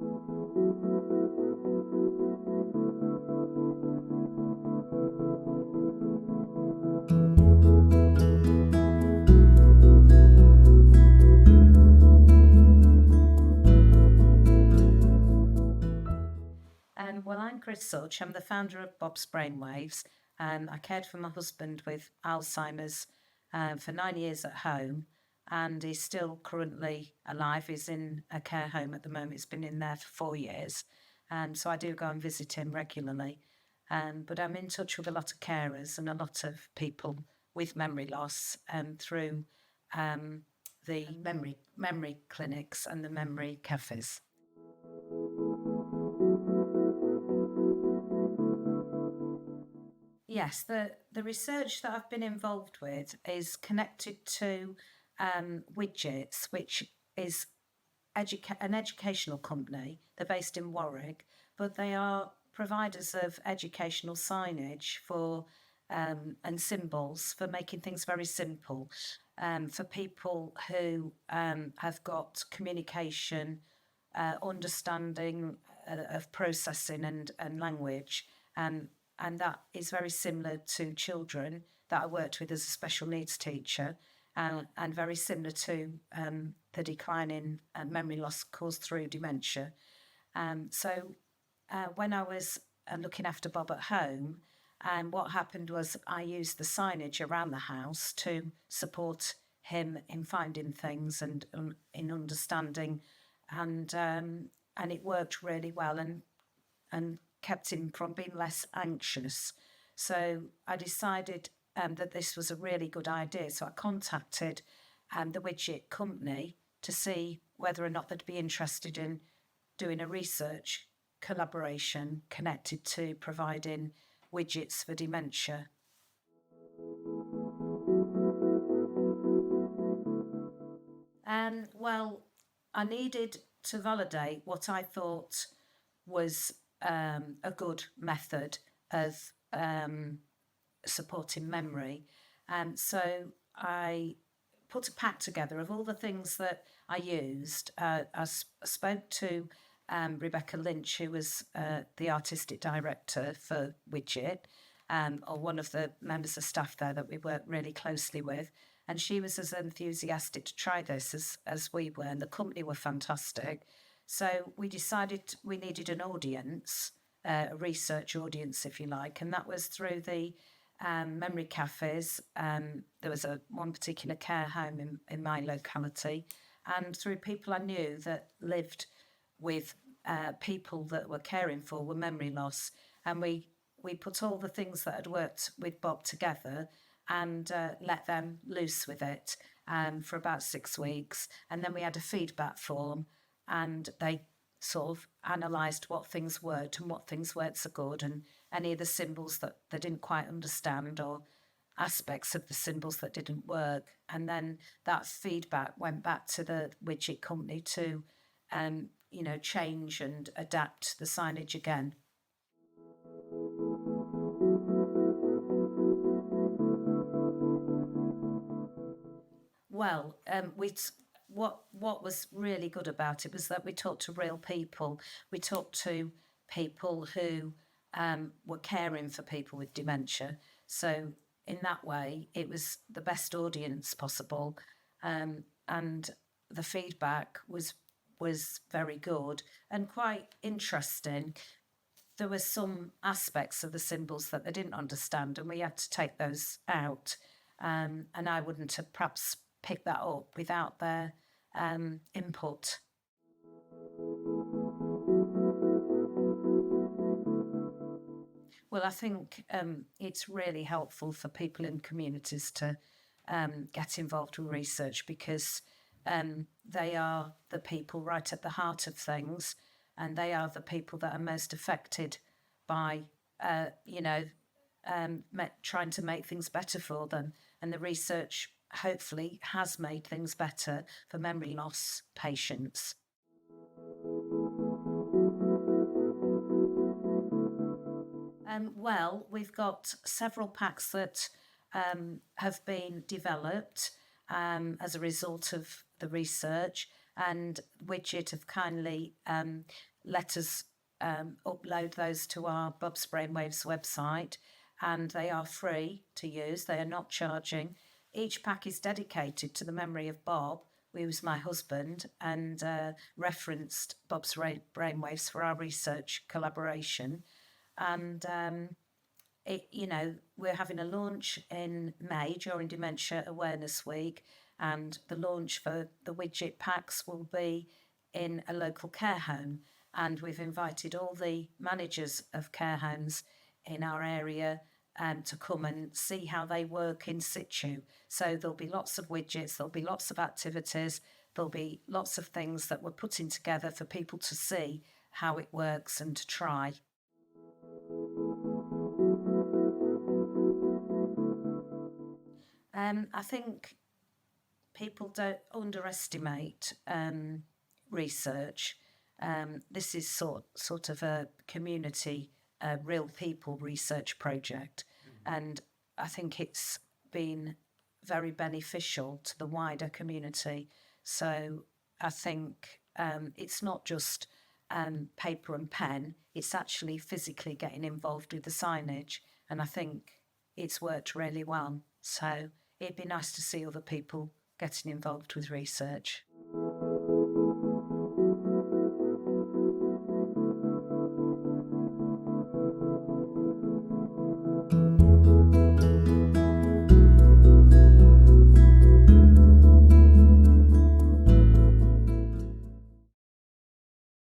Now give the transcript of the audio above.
Well, I'm Chris Suich. I'm the founder of Bob's Brainwaves. I cared for my husband with Alzheimer's for 9 years at home, and he's still currently alive. He's in a care home at the moment. He's been in there for 4 years. So I do go and visit him regularly. But I'm in touch with a lot of carers and a lot of people with memory loss through the memory clinics and the memory cafes. Yes, the research that I've been involved with is connected to Widgits, which is an educational company. They're based in Warwick, but they are providers of educational signage for and symbols for making things very simple for people who have got communication, understanding of processing and language. And that is very similar to children that I worked with as a special needs teacher, and very similar to the decline in memory loss caused through dementia. So when I was looking after Bob at home, what happened was I used the signage around the house to support him in finding things and in understanding, and it worked really well and kept him from being less anxious. So I decided that this was a really good idea. So I contacted the Widgit company to see whether or not they'd be interested in doing a research collaboration connected to providing widgets for dementia. Well, I needed to validate what I thought was a good method of supporting memory. So I put a pack together of all the things that I used. I spoke to Rebecca Lynch, who was the artistic director for Widgit, or one of the members of staff there that we worked really closely with. And she was as enthusiastic to try this as we were, and the company were fantastic. So we decided we needed an audience, a research audience, if you like, and that was through the memory cafes. There was one particular care home in my locality, and through people I knew that lived with people that were caring for were memory loss. And we put all the things that had worked with Bob together and let them loose with it for about 6 weeks. And then we had a feedback form, and they sort of analysed what things worked and what things weren't so good, and any of the symbols that they didn't quite understand, or aspects of the symbols that didn't work. And then that feedback went back to the Widgit company to change and adapt the signage again. Well, what was really good about it was that we talked to real people. We talked to people who were caring for people with dementia. So in that way, it was the best audience possible, and the feedback was very good and quite interesting. There were some aspects of the symbols that they didn't understand, and we had to take those out. And I wouldn't have perhaps picked that up without their input. Well, I think it's really helpful for people in communities to get involved with research, because they are the people right at the heart of things, and they are the people that are most affected by, trying to make things better for them. And the research hopefully has made things better for memory loss patients. Well, we've got several packs that have been developed as a result of the research, and Widgit have kindly let us upload those to our Bob's Brainwaves website, and they are free to use. They are not charging. Each pack is dedicated to the memory of Bob, who was my husband, and referenced Bob's Brainwaves for our research collaboration. And we're having a launch in May during Dementia Awareness Week, and the launch for the Widgit packs will be in a local care home. And we've invited all the managers of care homes in our area to come and see how they work in situ. So there'll be lots of widgets, there'll be lots of activities, there'll be lots of things that we're putting together for people to see how it works and to try. I think people don't underestimate research. This is sort of a community, real people research project, and I think it's been very beneficial to the wider community. So I think it's not just paper and pen, it's actually physically getting involved with the signage, and I think it's worked really well. So it'd be nice to see other people getting involved with research.